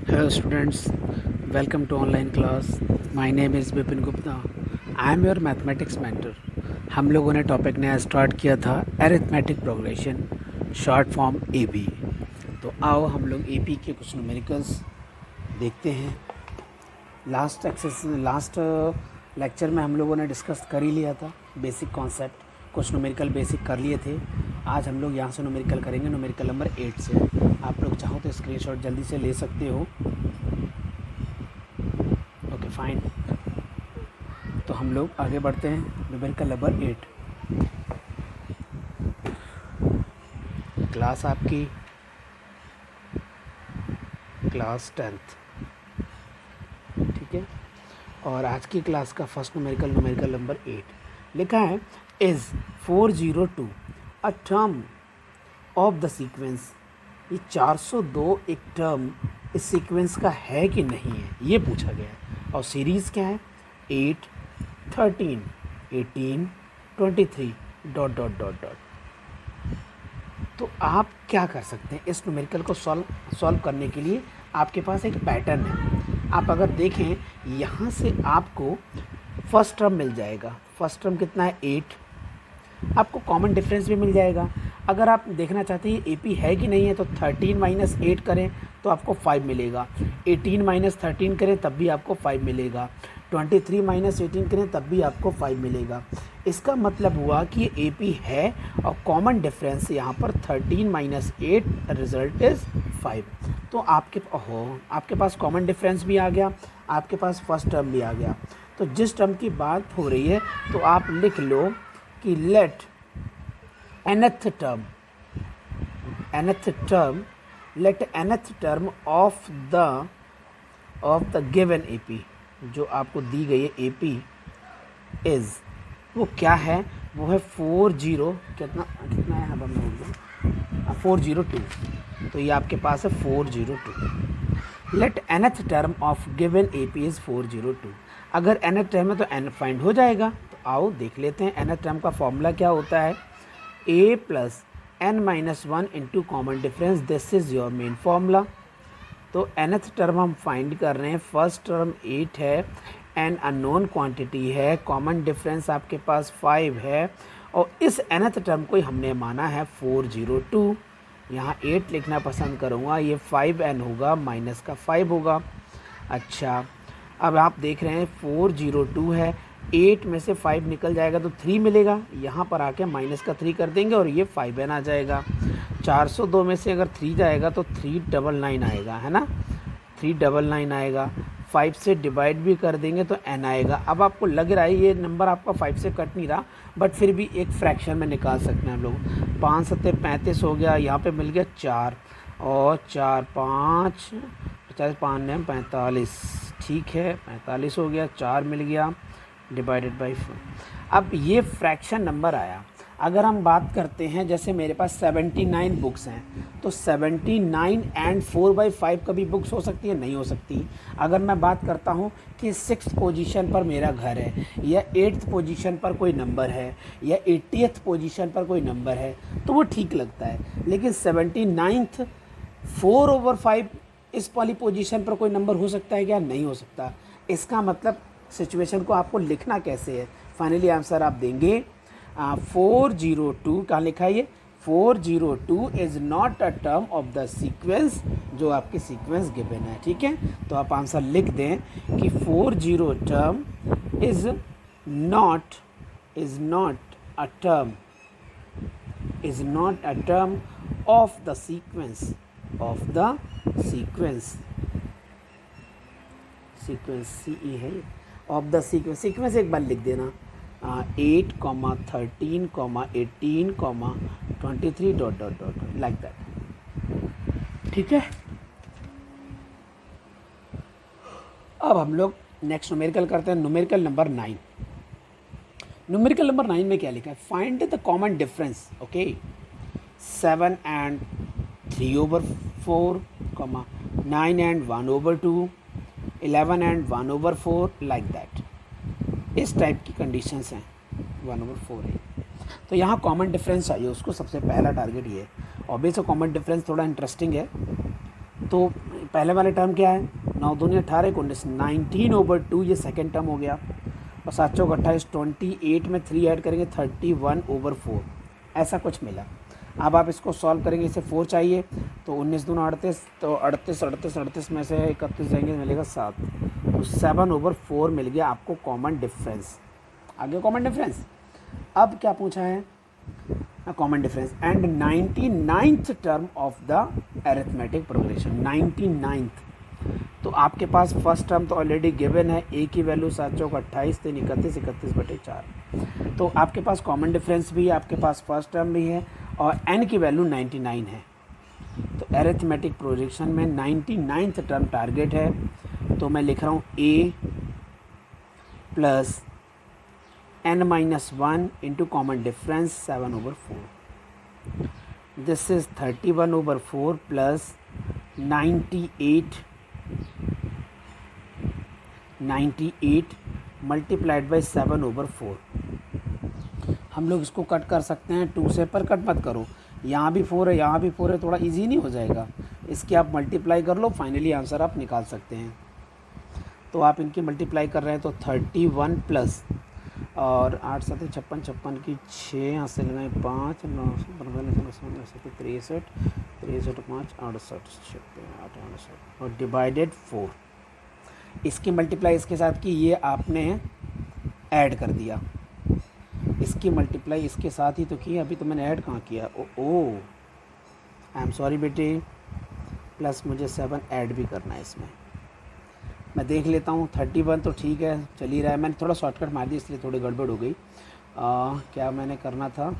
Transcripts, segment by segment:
Hello students, welcome to online class. My name is Vipin Gupta. I am your mathematics mentor. हम लोगों ने topic नया start किया था arithmetic progression, short form AB. तो आओ हम लोग AB के कुछ न्यूमेरिकल्स देखते हैं. लास्ट लेक्चर में हम लोगों ने डिस्कस कर ही लिया था बेसिक कॉन्सेप्ट, कुछ न्यूमेरिकल बेसिक कर लिए थे. आज हम लोग यहाँ से न्यूमेरिकल करेंगे, न्यूमेरिकल नंबर 8 से. आप लोग चाहो तो स्क्रीनशॉट जल्दी से ले सकते हो. Okay fine. तो हम लोग आगे बढ़ते हैं. Numerical number 8. क्लास आपकी क्लास 10th, ठीक है. और आज की क्लास का फर्स्ट न्यूमेरिकल नंबर 8 लिखा है is 402 a term of the sequence. ये 402 एक टर्म इस सीक्वेंस का है कि नहीं है, ये पूछा गया है. और सीरीज़ क्या है? 8, 13, 18, 23 ... तो आप क्या कर सकते हैं इस न्यूमेरिकल को सॉल्व करने के लिए. आपके पास एक पैटर्न है. आप अगर देखें यहाँ से आपको फर्स्ट टर्म मिल जाएगा. फर्स्ट टर्म कितना है? 8. आपको कॉमन डिफरेंस भी मिल जाएगा. अगर आप देखना चाहते हैं AP है कि नहीं है तो 13 - 8 करें तो आपको 5 मिलेगा. 18 - 13 करें तब भी आपको 5 मिलेगा. 23 - 18 करें तब भी आपको 5 मिलेगा. इसका मतलब हुआ कि ये AP है और कॉमन डिफरेंस यहाँ पर 13 - 8 रिजल्ट इज़ 5. तो आपके पास कॉमन डिफरेंस भी आ गया, आपके पास फर्स्ट टर्म भी आ गया. तो जिस टर्म की बात हो रही है तो आप लिख लो कि late nth term of the given AP, जो आपको दी गई है AP is, वो क्या है? वो है 40 कितना है अब हम 402. तो ये आपके पास है 402. Let nth term of given AP is 402. अगर nth term है तो n फाइंड हो जाएगा. तो आओ देख लेते हैं nth term का फॉर्मूला क्या होता है. A + n - 1 into common difference. This is your main formula. तो nth टर्म हम फाइंड कर रहे हैं. फर्स्ट टर्म 8 है, n अननोन क्वांटिटी है, कॉमन डिफरेंस आपके पास 5 है और इस nth टर्म को हमने माना है 402. यहाँ 8 लिखना पसंद करूँगा. ये 5n होगा, माइनस का 5 होगा. अच्छा, अब आप देख रहे हैं 402 है, 8 में से 5 निकल जाएगा तो 3 मिलेगा. यहाँ पर आके माइनस का 3 कर देंगे और ये 5n आ जाएगा. 402 में से अगर 3 जाएगा तो 399 आएगा, है ना. 399 आएगा. 5 से डिवाइड भी कर देंगे तो n आएगा. अब आपको लग रहा है ये नंबर आपका 5 से कट नहीं रहा, बट फिर भी एक फ्रैक्शन में निकाल सकते हैं हम लोग. 5 × 7 = 35 हो गया. यहाँ पे मिल गया 4 और 4 × 5 50, 5 × 9 = 45. ठीक है, 45 हो गया. 4 मिल गया डिवाइडेड बाई 4. अब ये फ्रैक्शन नंबर आया. अगर हम बात करते हैं जैसे मेरे पास 79 बुक्स हैं तो 79 एंड 4/5 कभी बुक्स हो सकती है? नहीं हो सकती. अगर मैं बात करता हूँ कि 6th पोजीशन पर मेरा घर है या 8th पोजीशन पर कोई नंबर है या 80th पोजीशन पर कोई नंबर है तो वो ठीक लगता है. लेकिन 79th 4/5 इस वाली पोजीशन पर कोई नंबर हो सकता है क्या? नहीं हो सकता. इसका मतलब सिचुएशन को आपको लिखना कैसे है? फाइनली आंसर आप देंगे 402. कहाँ लिखा है ये? 402 is not a term of the sequence, जो आपकी सीक्वेंस गिवन है. ठीक है, तो आप आंसर लिख दें कि 40 term is not a term of the sequence CE है ये. ऑफ द सीक्वेंस एक बार लिख देना. 8, 13, 18, 23 ... लाइक दैट. ठीक है. अब हम लोग नेक्स्ट न्यूमेरिकल करते हैं. Numerical number 9. न्यूमेरिकल नंबर 9 में क्या लिखा है? Find the common difference. Okay, 7 and 3/4, 9 and 1/2, 11 and 1/4, like that. इस टाइप की कंडीशंस हैं. 1/4 है तो यहाँ कॉमन डिफरेंस चाहिए उसको. सबसे पहला टारगेट ये है. ऑब्वियस कॉमन डिफरेंस थोड़ा इंटरेस्टिंग है. तो पहले वाले टर्म क्या है, 9 दूनी 18 19, 19/2 ये सेकेंड टर्म हो गया, और 7 चौक 28, 28 में 3 ऐड करेंगे 31/4, ऐसा कुछ मिला। अब आप इसको सॉल्व करेंगे, इसे 4 चाहिए तो 19 दूना 38, तो 38 में से 31 जाएंगे मिलेगा 7, तो 7/4 मिल गया आपको कॉमन डिफरेंस। आगे कॉमन डिफरेंस, अब क्या पूछा है, common difference and 99th term of the arithmetic progression. 99th, तो आपके पास फर्स्ट टर्म तो ऑलरेडी गिवन है, ए की वैल्यू 7 चौक 28, 3 31, 31/4, तो आपके पास कॉमन डिफरेंस भी है, आपके पास फर्स्ट टर्म भी है, और एन की वैल्यू 99 है। तो अरिथमेटिक प्रोजेक्शन में 99th टर्म टारगेट है, तो मैं लिख रहा हूँ A plus n-1 into common difference 7/4, this is 31/4 plus 98 multiplied by 7/4। हम लोग इसको कट कर सकते हैं 2 से, पर कट मत करो, यहाँ भी 4 है यहाँ भी 4 है, थोड़ा इजी नहीं हो जाएगा, इसकी आप मल्टीप्लाई कर लो, फाइनली आंसर आप निकाल सकते हैं। तो आप इनकी मल्टीप्लाई कर रहे हैं तो 31 प्लस और 8 7 56 56 की 6 यहाँ से लगाएं 5 9 63 63 5 68 68 और डिवाइडेड 4। इसकी मल्टीप्लाई इसके साथ की, ये आपने ऐड कर दिया, इसकी मल्टीप्लाई इसके साथ ही तो की, अभी तो मैंने ऐड कहाँ किया, ओ आई एम सॉरी बेटे, प्लस मुझे 7 ऐड भी करना है इसमें, मैं देख लेता हूँ। 31 तो ठीक है, चल ही रहा है, मैंने थोड़ा शॉर्टकट मार दिया इसलिए थोड़ी गड़बड़ हो गई। क्या मैंने करना था,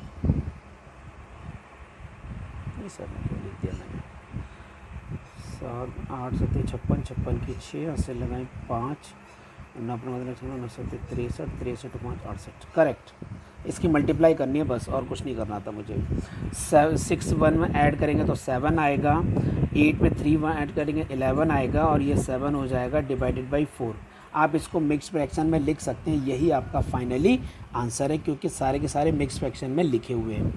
नहीं सर मैं क्यों लिख दिया मैंने, 7 8 7 56 56 की 6 से लगाएं 5 मतलब 63 63 5 68, करेक्ट। इसकी मल्टीप्लाई करनी है बस, और कुछ नहीं करना था मुझे। 6 1 में ऐड करेंगे तो 7 आएगा, 8 में 3 1 ऐड करेंगे 11 आएगा, और ये 7 हो जाएगा डिवाइडेड बाई 4। आप इसको मिक्स फ्रैक्शन में लिख सकते हैं, यही आपका फाइनली आंसर है, क्योंकि सारे के सारे मिक्स फ्रैक्शन में लिखे हुए हैं,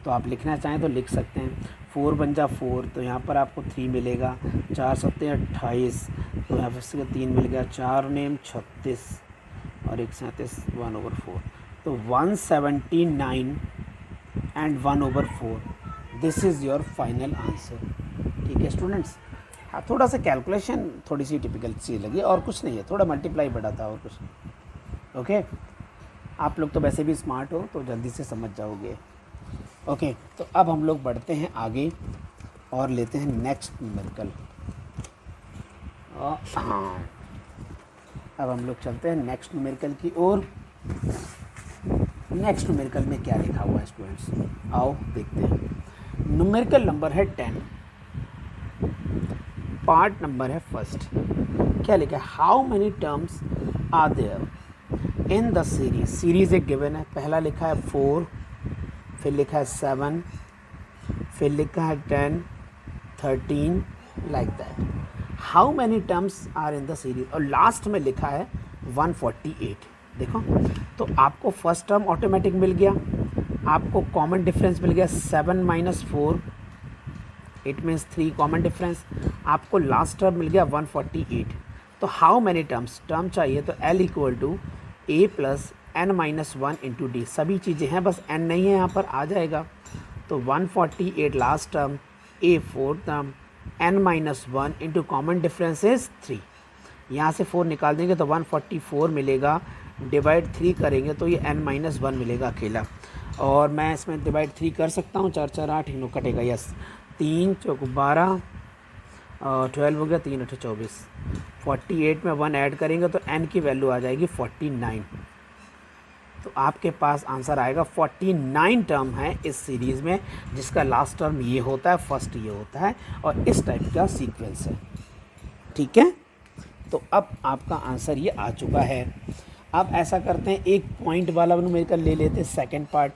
तो आप लिखना चाहें तो लिख सकते हैं। 4 बन जा 4, तो यहाँ पर आपको 3 मिलेगा, 4 7 28, तो यहाँ पर से 3 मिल गया, 4 नेम 36 और 1 37 1/4, तो 179 and 1/4, this is your final answer. ठीक है स्टूडेंट्स, हाँ थोड़ा सा कैलकुलेशन थोड़ी सी टिपिकल सी लगी, और कुछ नहीं है, थोड़ा मल्टीप्लाई बढ़ा था और कुछ नहीं। ओके, आप लोग तो वैसे भी स्मार्ट हो तो जल्दी से समझ जाओगे। ओके, तो अब हम लोग बढ़ते हैं आगे और लेते हैं नेक्स्ट न्यूमेरिकल। हाँ, अब हम लोग चलते हैं नेक्स्ट न्यूमेरिकल की ओर। नेक्स्ट न्यूमेरिकल में क्या लिखा हुआ है स्टूडेंट्स, आओ देखते हैं। न्यूमेरिकल नंबर है 10, पार्ट नंबर है फर्स्ट। क्या लिखा है, how many terms are there in the series. Series एक गिवन है, पहला लिखा है 4, फिर लिखा है 7, फिर लिखा है 10 13 like that. How many terms are in the series, और लास्ट में लिखा है 148। देखो, तो आपको फर्स्ट टर्म ऑटोमेटिक मिल गया, आपको कॉमन डिफरेंस मिल गया 7 - 4, इट मीन्स 3 कॉमन डिफरेंस, आपको लास्ट टर्म मिल गया 148। तो हाउ मैनी टर्म्स, टर्म चाहिए तो L = A + n-1 into D, सभी चीज़ें हैं, बस n नहीं है यहाँ पर, आ जाएगा। तो 148 last term, A fourth term, n-1 into common difference is 3, यहाँ से 4 निकाल देंगे तो 144 मिलेगा, डिवाइड 3 करेंगे तो ये n-1 मिलेगा अकेला, और मैं इसमें डिवाइड 3 कर सकता हूँ, 4 4 8 इनो कटेगा, यस 3 चौक 12 और 12 हो गया, 3 8 24, 48 में 1 ऐड करेंगे तो n की वैल्यू आ जाएगी 49। तो आपके पास आंसर आएगा 49 टर्म है इस सीरीज़ में, जिसका लास्ट टर्म ये होता है, फर्स्ट ये होता है, और इस टाइप का सीक्वेंस है। ठीक है, तो अब आपका आंसर ये आ चुका है। अब ऐसा करते हैं, एक पॉइंट वाला न्यूमेरिकल ले लेते हैं सेकंड पार्ट।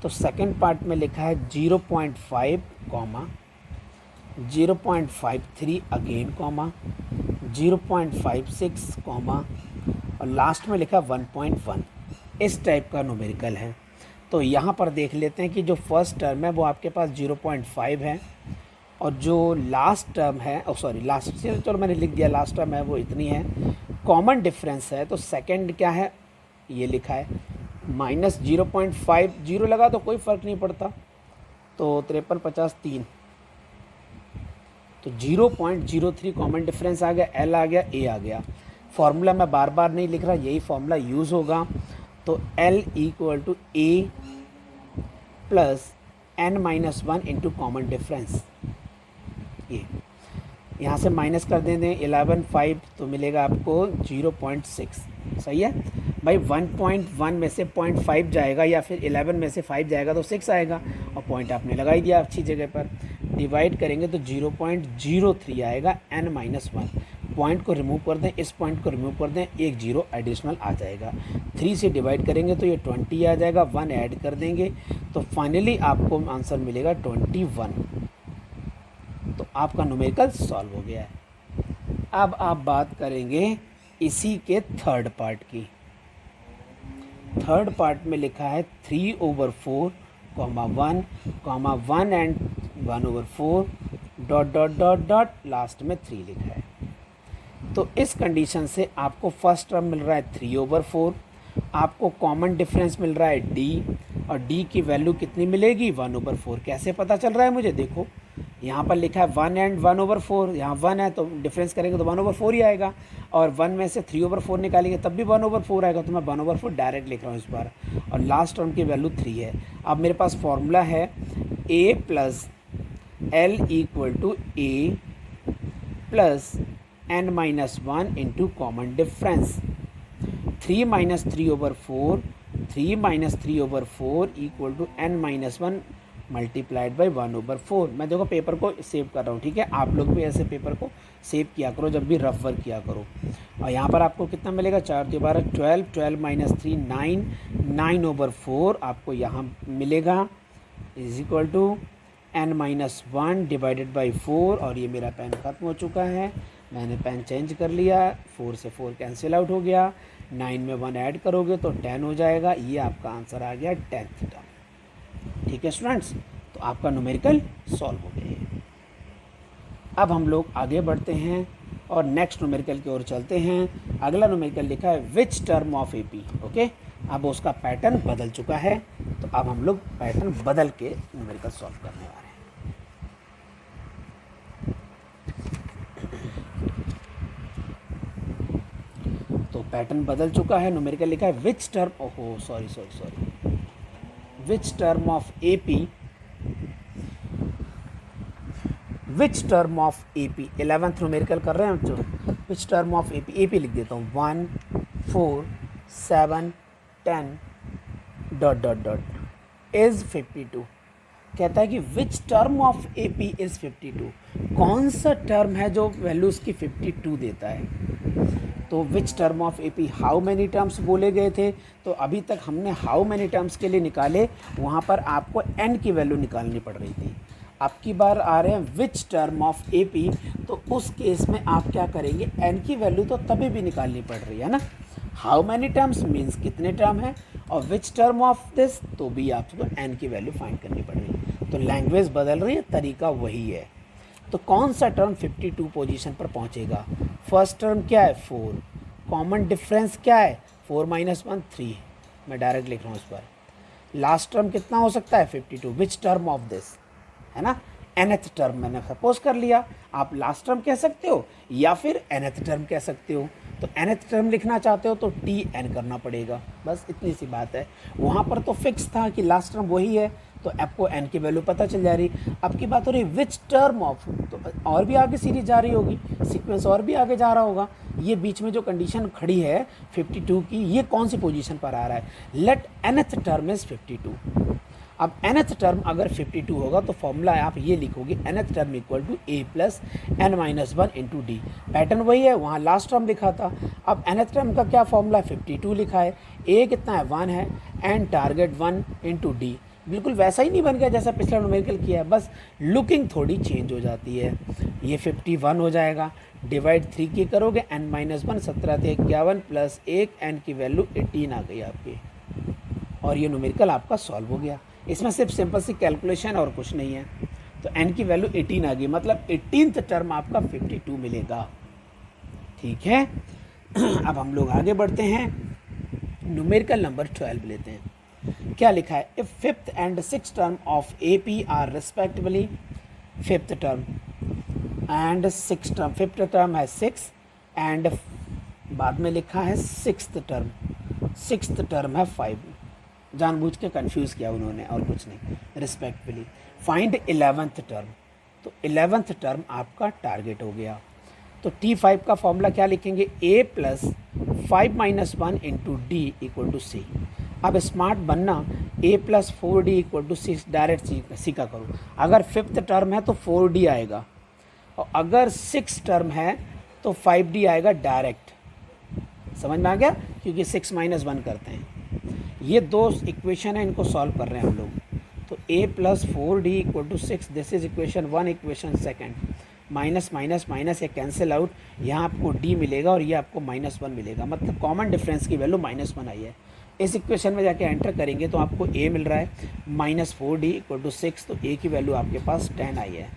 तो सेकंड पार्ट में लिखा है 0.5 कॉमा 0.53 अगेन कॉमा 0.56 कॉमा और लास्ट में लिखा 1.1, इस टाइप का न्यूमेरिकल है। तो यहाँ पर देख लेते हैं कि जो फर्स्ट टर्म है वो आपके पास 0.5 है और जो लास्ट टर्म है, सॉरी लास्ट से चलो मैंने लिख दिया, लास्ट टर्म है वो इतनी है, कॉमन डिफरेंस है तो सेकंड क्या है ये लिखा है माइनस 0.5, जीरो लगा तो कोई फ़र्क नहीं पड़ता, तो 53 50 3, तो 0.03 कॉमन डिफरेंस आ गया, एल आ गया, ए आ गया। फार्मूला मैं बार बार नहीं लिख रहा, यही फार्मूला यूज़ होगा। तो L equal to A plus n minus 1 into common difference, ये यहाँ से माइनस कर दें 11 5 तो मिलेगा आपको 0.6, सही है भाई। 1.1 में से 0.5 जाएगा या फिर 11 में से 5 जाएगा तो 6 आएगा, और पॉइंट आपने लगा ही दिया अच्छी जगह पर। डिवाइड करेंगे तो 0.03 आएगा n माइनस 1, पॉइंट को रिमूव कर दें, इस पॉइंट को रिमूव कर दें, एक जीरो एडिशनल आ जाएगा। 3 से डिवाइड करेंगे तो ये 20 आ जाएगा, 1 ऐड कर देंगे तो फाइनली आपको आंसर मिलेगा 21। तो आपका न्यूमेरिकल सॉल्व हो गया है। अब आप बात करेंगे इसी के थर्ड पार्ट की। थर्ड पार्ट में लिखा है 3/4, 1 and 1/4 dot dot dot dot, last में 3 लिखा है। तो इस कंडीशन से आपको फर्स्ट टर्म मिल रहा है 3/4, आपको कॉमन डिफरेंस मिल रहा है d, और d की वैल्यू कितनी मिलेगी 1/4। कैसे पता चल रहा है मुझे, देखो यहाँ पर लिखा है 1 एंड 1/4, यहाँ 1 है तो डिफरेंस करेंगे तो 1/4 ही आएगा, और 1 में से 3/4 निकालेंगे तब भी 1/4 आएगा, तो मैं 1/4 डायरेक्ट लिख रहा हूँ इस बार, और लास्ट टर्म की वैल्यू 3 है। अब मेरे पास फॉर्मूला है a plus L equal to A plus n minus 1 into common difference. 3 minus 3/4, 3 minus 3/4 equal to n minus 1 multiplied by 1/4। मैं देखो पेपर को सेव कर रहा हूँ, ठीक है, आप लोग भी ऐसे पेपर को सेव किया करो जब भी रफ वर्क किया करो। और यहाँ पर आपको कितना मिलेगा, 4 × 12 12, 12 माइनस 3 9, 9/4 आपको यहाँ मिलेगा, is equal to n minus 1 divided by 4। और ये मेरा पेन ख़त्म हो चुका है, मैंने पेन चेंज कर लिया, 4 से 4 कैंसिल आउट हो गया, 9 में 1 ऐड करोगे तो 10 हो जाएगा। ये आपका आंसर आ गया 10th टर्म। ठीक है स्टूडेंट्स, तो आपका न्यूमेरिकल सॉल्व हो गया है। अब हम लोग आगे बढ़ते हैं और नेक्स्ट न्यूमेरिकल की ओर चलते हैं। अगला न्यूमेरिकल लिखा है which term of AP. Okay, अब उसका पैटर्न बदल चुका है, तो अब हम लोग पैटर्न बदल के न्यूमेरिकल सॉल्व करने वाले हैं। तो पैटर्न बदल चुका है, न्यूमेरिकल लिखा है विच टर्म, ओहो sorry, which term of AP, which term of AP 11th numerical कर रहे हैं हम जो, which term of AP, AP लिख देता हूँ 1 4 7 10 डॉट डॉट डॉट इज 52। कहता है कि which term of AP is 52, कौन सा टर्म है जो वैल्यू उसकी 52 देता है। तो which term of AP, how many terms बोले गए थे, तो अभी तक हमने हाउ मैनी टर्म्स के लिए निकाले, वहाँ पर आपको n की वैल्यू निकालनी पड़ रही थी। अब की बार आ रहे हैं विच टर्म ऑफ एपी, तो उस केस में आप क्या करेंगे, n की वैल्यू तो तभी भी निकालनी पड़ रही है ना, हाउ मैनी टर्म्स मीन्स कितने टर्म है, और विच टर्म ऑफ दिस तो भी आपको n की वैल्यू फाइंड करनी पड़ रही है। तो लैंग्वेज बदल रही है, तरीका वही है। तो कौन सा टर्म 52 पोजीशन पर पहुंचेगा। फर्स्ट टर्म क्या है 4, कॉमन डिफरेंस क्या है 4 माइनस 1 3, मैं डायरेक्ट लिख रहा हूँ इस पर। लास्ट टर्म कितना हो सकता है 52, विच टर्म ऑफ दिस, है ना, nth टर्म मैंने सपोज कर लिया, आप लास्ट टर्म कह सकते हो या फिर nth टर्म कह सकते हो। तो nth टर्म लिखना चाहते हो तो tn करना पड़ेगा, बस इतनी सी बात है। वहाँ पर तो फिक्स था कि लास्ट टर्म वही है, तो आपको n की वैल्यू पता चल जा रही। अब की बात हो रही विच टर्म ऑफ, तो और भी आगे सीरीज जा रही होगी, सीक्वेंस और भी आगे जा रहा होगा। ये बीच में जो कंडीशन खड़ी है 52 की, ये कौन सी पोजीशन पर आ रहा है, लेट nth टर्म इज 52। अब nth टर्म अगर 52 होगा तो फॉर्मूला आप ये लिखोगे, nth term equal to a plus n minus 1 into D. Pattern वही है, वहाँ लास्ट टर्म लिखा था। अब nth टर्म का क्या फॉर्मूला है, 52 लिखा है, a कितना है 1 है, n टारगेट 1 इंटू डी। बिल्कुल वैसा ही नहीं बन गया जैसा पिछला न्यूमेरिकल किया है, बस लुकिंग थोड़ी चेंज हो जाती है। ये 51 हो जाएगा, डिवाइड 3 की करोगे, n माइनस 1 17 × 51 प्लस 1, n की वैल्यू 18 आ गई आपकी, और ये न्यूमेरिकल आपका सॉल्व हो गया। इसमें सिर्फ सिंपल सी कैलकुलेशन और कुछ नहीं है। तो n की वैल्यू 18 आ गई, मतलब 18th टर्म आपका 52 मिलेगा। ठीक है। अब हम लोग आगे बढ़ते हैं, न्यूमेरिकल नंबर 12 लेते हैं। क्या लिखा है? If fifth and six term of A P R respectively, fifth term and six term, fifth term है 6 एंड बाद में लिखा है सिक्स्थ टर्म है 5। जानबूझ के कंफ्यूज किया उन्होंने और कुछ नहीं। रिस्पेक्टिवली फाइंड 11th टर्म, तो 11th टर्म आपका टारगेट हो गया। तो T5 का फॉर्मूला क्या लिखेंगे? a plus 5 minus 1 into D equal to C. अब स्मार्ट बनना, a plus 4d equal to C, direct C का करो। अगर फिफ्थ टर्म है तो 4d आएगा, और अगर सिक्स टर्म है तो 5d आएगा डायरेक्ट। समझ में आ गया? क्योंकि 6 माइनस 1 करते हैं। ये दो इक्वेशन है, इनको सॉल्व कर रहे हैं हम लोग। तो a plus 4d equal to 6, this is equation 1, equation second. Minus minus minus ये कैंसिल आउट, यहाँ आपको d मिलेगा और ये आपको -1 मिलेगा, मतलब कॉमन डिफरेंस की वैल्यू -1 आई है। इस इक्वेशन में जाके एंटर करेंगे तो आपको a मिल रहा है -4d इक्वल टू 6, तो a की वैल्यू आपके पास 10 आई है।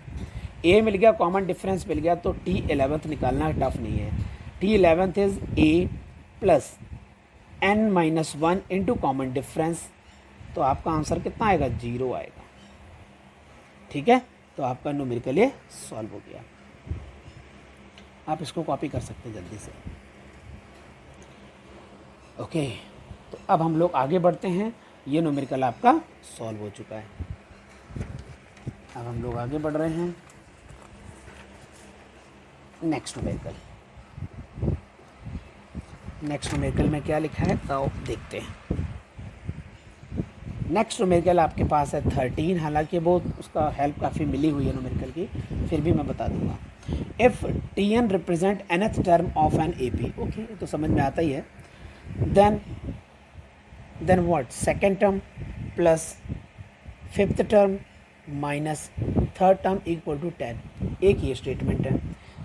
a मिल गया, कॉमन डिफरेंस मिल गया, तो T11th निकालना टफ नहीं है। T11th is a plus n-1 into common difference, तो आपका आंसर कितना आएगा? 0 आएगा। ठीक है, तो आपका न्यूमेरिकल ये सॉल्व हो गया। आप इसको कॉपी कर सकते हैं जल्दी से। ओके, तो अब हम लोग आगे बढ़ते हैं। ये न्यूमेरिकल आपका सॉल्व हो चुका है। अब हम लोग आगे बढ़ रहे हैं नेक्स्ट न्यूमेरिकल। नेक्स्ट न्यूमेरिकल में क्या लिखा है तो देखते हैं। नेक्स्ट न्यूमेरिकल आपके पास है 13, हालांकि वो उसका हेल्प काफ़ी मिली हुई है न्यूमेरिकल की, फिर भी मैं बता दूंगा। If Tn represent nth term of an AP, okay तो समझ में आता ही है। Then what? Second term plus fifth term minus third term equal to 10। एक ये स्टेटमेंट है,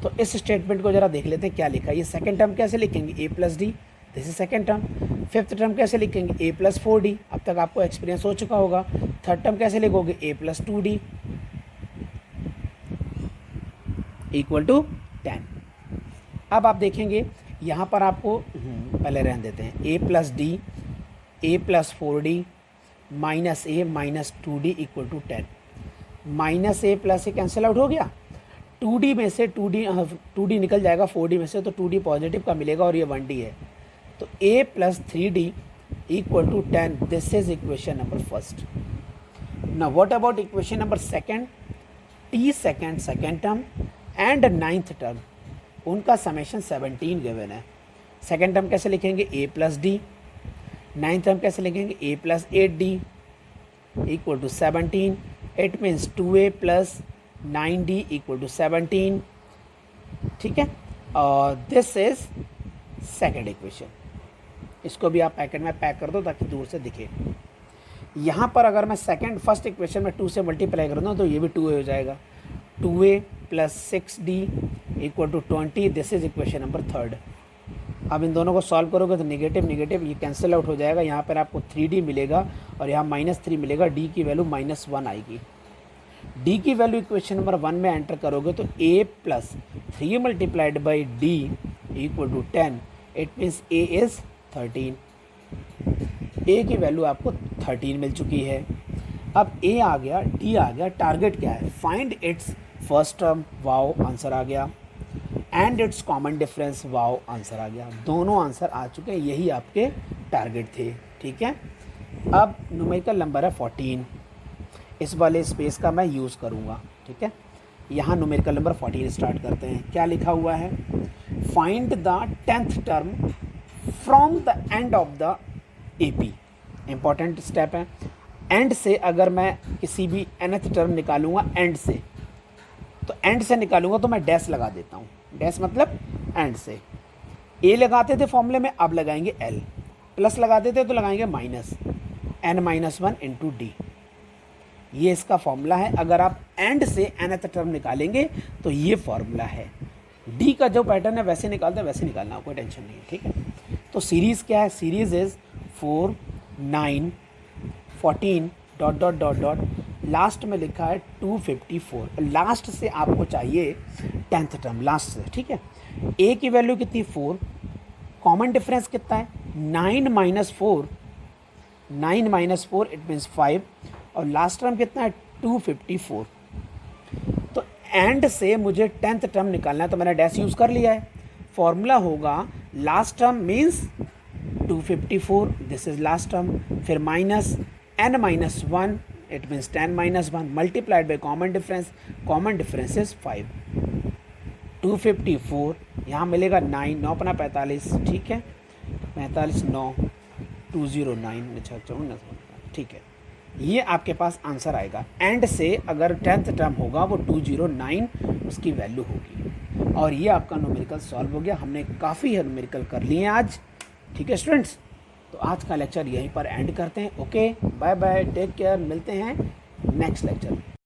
तो इस स्टेटमेंट को जरा देख लेते हैं क्या लिखा है। ये सेकेंड टर्म कैसे लिखेंगे? a plus D, this is second term. Fifth term कैसे लिखेंगे? a प्लस 4d, अब तक आपको एक्सपीरियंस हो चुका होगा। थर्ड टर्म कैसे लिखोगे? a plus 2d equal to 10। अब आप देखेंगे यहाँ पर आपको पहले रहने देते हैं, a plus D, a plus 4d minus a minus 2d equal to 10। Minus a plus a cancel out हो गया, 2d में से 2d निकल जाएगा 4d में से, तो 2d पॉजिटिव का मिलेगा और ये 1d है। तो a plus 3d equal to 10, this is equation number first. Now what about equation number second? t second term and ninth term, उनका समेशन 17 गिवन है। सेकेंड टर्म कैसे लिखेंगे? a plus D. Ninth term कैसे लिखेंगे? a plus 8d equal to 17। It means 2a plus 9d equal to 17। ठीक है, और this is second equation. इसको भी आप पैकेट में पैक कर दो ताकि दूर से दिखे। यहाँ पर अगर मैं फर्स्ट इक्वेशन में 2 से मल्टीप्लाई कर दूँ तो ये भी 2a हो जाएगा। 2a plus 6d equal to 20, this is equation number third. अब इन दोनों को सॉल्व करोगे तो नेगेटिव नेगेटिव ये कैंसिल आउट हो जाएगा। यहाँ पर आपको 3d मिलेगा और यहाँ -3 मिलेगा, d की वैल्यू -1 आएगी। d की वैल्यू इक्वेशन नंबर 1 में एंटर करोगे तो a plus 3 multiplied by d equal to 10, it means a is 13। a की वैल्यू आपको 13 मिल चुकी है। अब a आ गया, d आ गया, टारगेट क्या है? Find its first term, wow answer आ गया, and its common difference, wow answer आ गया। दोनों आंसर आ चुके हैं, यही आपके टारगेट थे। ठीक है, अब न्यूमेरिकल नंबर है 14, इस वाले स्पेस का मैं यूज़ करूँगा। ठीक है, यहाँ न्यूमेरिकल नंबर 14 स्टार्ट करते हैं। क्या लिखा हुआ है? Find the 10th term from the end of the AP। Important step है। एंड से अगर मैं किसी भी nth टर्म निकालूंगा एंड से, तो एंड से निकालूंगा तो मैं डैश लगा देता हूँ। डैश मतलब एंड से। a लगाते थे फॉर्मूले में, अब लगाएंगे l, प्लस लगाते थे तो लगाएंगे माइनस n-1 इंटू डी। ये इसका फॉर्मूला है। अगर आप एंड से nth टर्म निकालेंगे तो ये फॉर्मूला है। डी का जो पैटर्न है वैसे निकालते हैं, वैसे निकालना, कोई टेंशन नहीं है। ठीक है, तो सीरीज़ क्या है? सीरीज़ इज़ 4 9 14 ... लास्ट में लिखा है 254, लास्ट से आपको चाहिए 10th टर्म लास्ट से, ठीक है। ए की वैल्यू कितनी 4, कॉमन डिफरेंस कितना है 9 माइनस 4, 9 माइनस 4 इट मीन्स 5, और लास्ट टर्म कितना है 254। तो एंड से मुझे 10th टर्म निकालना है, तो मैंने डैश यूज़ कर लिया है। फॉर्मूला होगा last term means 254, this is last term, फिर minus n minus 1 it means 10 minus 1 multiplied by common difference is 5, 254 यहाँ मिलेगा 9, 9 अपना 45, ठीक है, 45 9 209, अच्छा 54, ठीक है, ये आपके पास आंसर आएगा। एंड से अगर 10th टर्म होगा वो 209 उसकी वैल्यू होगी। और ये आपका न्यूमेरिकल सॉल्व हो गया। हमने काफ़ी न्यूमेरिकल कर लिए हैं आज, ठीक है स्टूडेंट्स। तो आज का लेक्चर यहीं पर एंड करते हैं। Okay, bye bye, take care, मिलते हैं नेक्स्ट लेक्चर में।